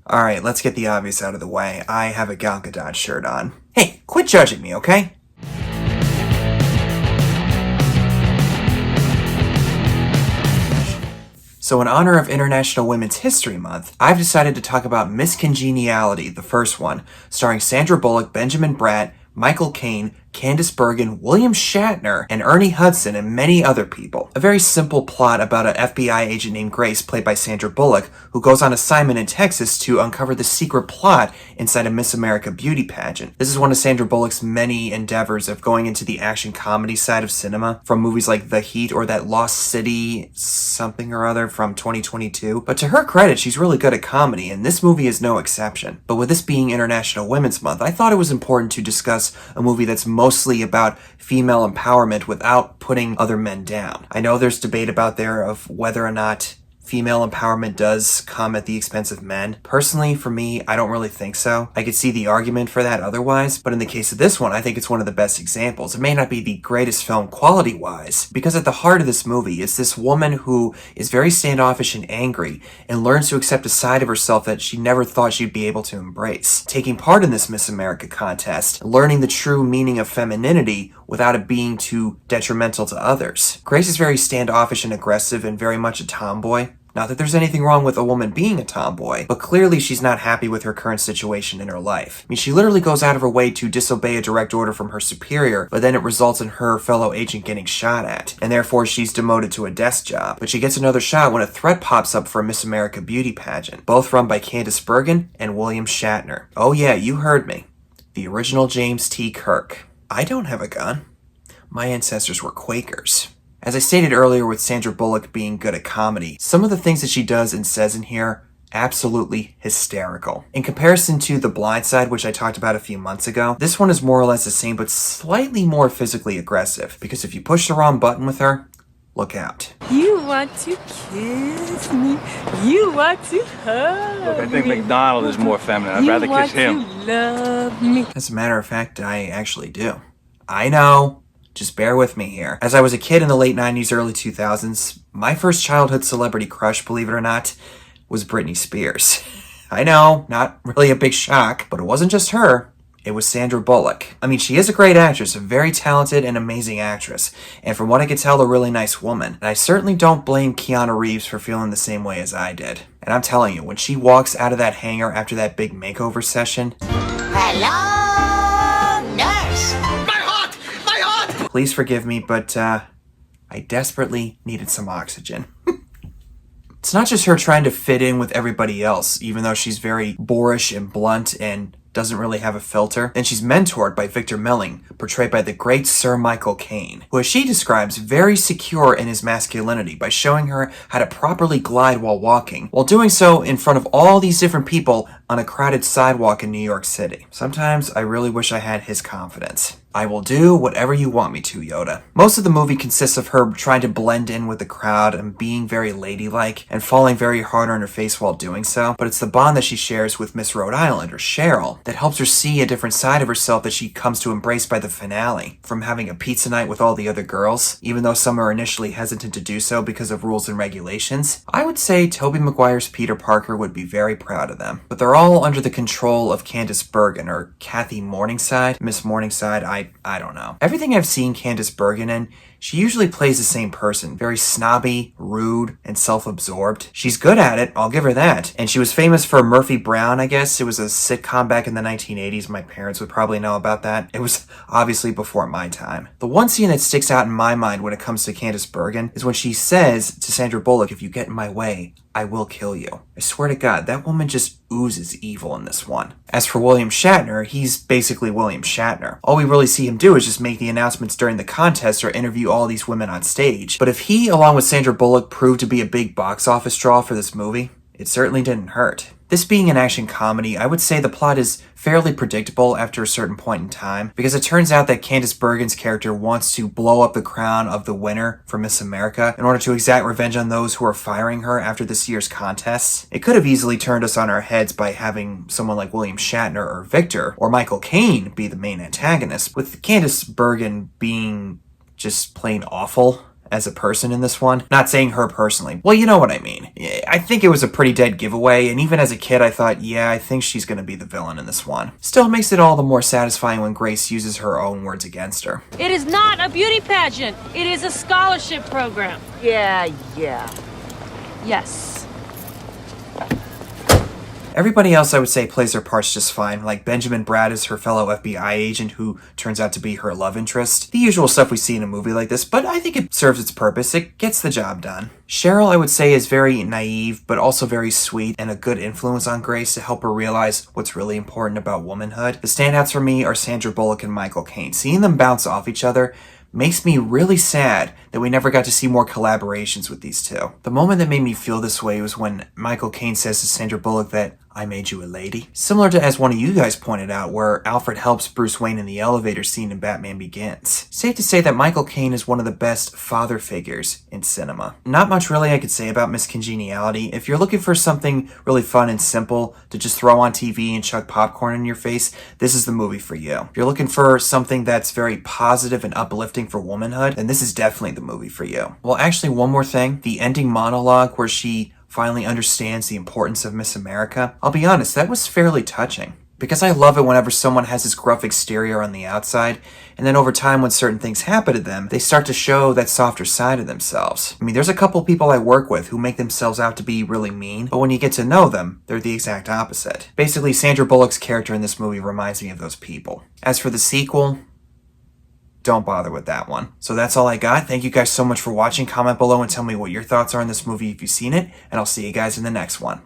Alright, let's get the obvious out of the way. I have a Gal Gadot shirt on. Hey, quit judging me, okay? So in honor of International Women's History Month, I've decided to talk about Miss Congeniality, the first one, starring Sandra Bullock, Benjamin Bratt, Michael Caine, Candice Bergen, William Shatner, and Ernie Hudson, and many other people. A very simple plot about an FBI agent named Grace, played by Sandra Bullock, who goes on assignment in Texas to uncover the secret plot inside a Miss America beauty pageant. This is one of Sandra Bullock's many endeavors of going into the action comedy side of cinema, from movies like The Heat or that Lost City something or other from 2022. But to her credit, she's really good at comedy, and this movie is no exception. But with this being International Women's Month, I thought it was important to discuss a movie that's mostly about female empowerment without putting other men down. I know there's debate about there of whether or not female empowerment does come at the expense of men. Personally, for me, I don't really think so. I could see the argument for that otherwise, but in the case of this one, I think it's one of the best examples. It may not be the greatest film quality-wise, because at the heart of this movie is this woman who is very standoffish and angry, and learns to accept a side of herself that she never thought she'd be able to embrace. Taking part in this Miss America contest, learning the true meaning of femininity without it being too detrimental to others. Grace is very standoffish and aggressive and very much a tomboy. Not that there's anything wrong with a woman being a tomboy, but clearly she's not happy with her current situation in her life. I mean, she literally goes out of her way to disobey a direct order from her superior, but then it results in her fellow agent getting shot at, and therefore she's demoted to a desk job. But she gets another shot when a threat pops up for a Miss America beauty pageant, both run by Candice Bergen and William Shatner. Oh yeah, you heard me. The original James T. Kirk. I don't have a gun. My ancestors were Quakers. As I stated earlier with Sandra Bullock being good at comedy, some of the things that she does and says in here, absolutely hysterical. In comparison to The Blind Side, which I talked about a few months ago, this one is more or less the same but slightly more physically aggressive, because if you push the wrong button with her, look out. You want to kiss me? You want to hug me? Look, I think McDonald is more feminine. I'd rather kiss him. You love me. As a matter of fact, I actually do. I know. Just bear with me here. As I was a kid in the late 90s, early 2000s, my first childhood celebrity crush, believe it or not, was Britney Spears. I know, not really a big shock, but it wasn't just her. It was Sandra Bullock. I mean, she is a great actress, a very talented and amazing actress, and from what I could tell, a really nice woman. And I certainly don't blame Keanu Reeves for feeling the same way as I did. And I'm telling you, when she walks out of that hangar after that big makeover session... Hello, nurse! Please forgive me, but I desperately needed some oxygen. It's not just her trying to fit in with everybody else, even though she's very boorish and blunt and doesn't really have a filter. Then she's mentored by Victor Melling, portrayed by the great Sir Michael Caine, who, as she describes, very secure in his masculinity by showing her how to properly glide while walking, while doing so in front of all these different people on a crowded sidewalk in New York City. Sometimes I really wish I had his confidence. I will do whatever you want me to, Yoda. Most of the movie consists of her trying to blend in with the crowd and being very ladylike and falling very hard on her face while doing so, but it's the bond that she shares with Miss Rhode Island, or Cheryl, that helps her see a different side of herself that she comes to embrace by the finale. From having a pizza night with all the other girls, even though some are initially hesitant to do so because of rules and regulations, I would say Tobey Maguire's Peter Parker would be very proud of them. But they're all under the control of Candice Bergen, or Kathy Morningside, Miss Morningside, I don't know. Everything I've seen Candice Bergen in, she usually plays the same person. Very snobby, rude, and self-absorbed. She's good at it, I'll give her that. And she was famous for Murphy Brown, I guess. It was a sitcom back in the 1980s. My parents would probably know about that. It was obviously before my time. The one scene that sticks out in my mind when it comes to Candice Bergen is when she says to Sandra Bullock, "If you get in my way, I will kill you." I swear to God, that woman just oozes evil in this one. As for William Shatner, he's basically William Shatner. All we really see him do is just make the announcements during the contest or interview all these women on stage. But if he, along with Sandra Bullock, proved to be a big box office draw for this movie, it certainly didn't hurt. This being an action comedy, I would say the plot is fairly predictable after a certain point in time, because it turns out that Candice Bergen's character wants to blow up the crown of the winner for Miss America in order to exact revenge on those who are firing her after this year's contests. It could have easily turned us on our heads by having someone like William Shatner or Victor or Michael Caine be the main antagonist, with Candice Bergen being just plain awful as a person in this one. Not saying her personally. Well, you know what I mean. I think it was a pretty dead giveaway, and even as a kid I thought, yeah, I think she's gonna be the villain in this one. Still makes it all the more satisfying when Grace uses her own words against her. It is not a beauty pageant. It is a scholarship program. Yeah. Yes. Everybody else, I would say, plays their parts just fine, like Benjamin Bratt is her fellow FBI agent who turns out to be her love interest. The usual stuff we see in a movie like this, but I think it serves its purpose. It gets the job done. Cheryl, I would say, is very naive, but also very sweet and a good influence on Grace to help her realize what's really important about womanhood. The standouts for me are Sandra Bullock and Michael Caine. Seeing them bounce off each other makes me really sad that we never got to see more collaborations with these two. The moment that made me feel this way was when Michael Caine says to Sandra Bullock that, "I made you a lady." Similar to as one of you guys pointed out, where Alfred helps Bruce Wayne in the elevator scene in Batman Begins. Safe to say that Michael Caine is one of the best father figures in cinema. Not much really I could say about Miss Congeniality. If you're looking for something really fun and simple to just throw on TV and chuck popcorn in your face, this is the movie for you. If you're looking for something that's very positive and uplifting for womanhood, then this is definitely the movie for you. Well, actually, one more thing. The ending monologue where she finally understands the importance of Miss America. I'll be honest, that was fairly touching. Because I love it whenever someone has this gruff exterior on the outside, and then over time when certain things happen to them, they start to show that softer side of themselves. I mean, there's a couple people I work with who make themselves out to be really mean, but when you get to know them, they're the exact opposite. Basically, Sandra Bullock's character in this movie reminds me of those people. As for the sequel, don't bother with that one. So that's all I got. Thank you guys so much for watching. Comment below and tell me what your thoughts are on this movie if you've seen it, and I'll see you guys in the next one.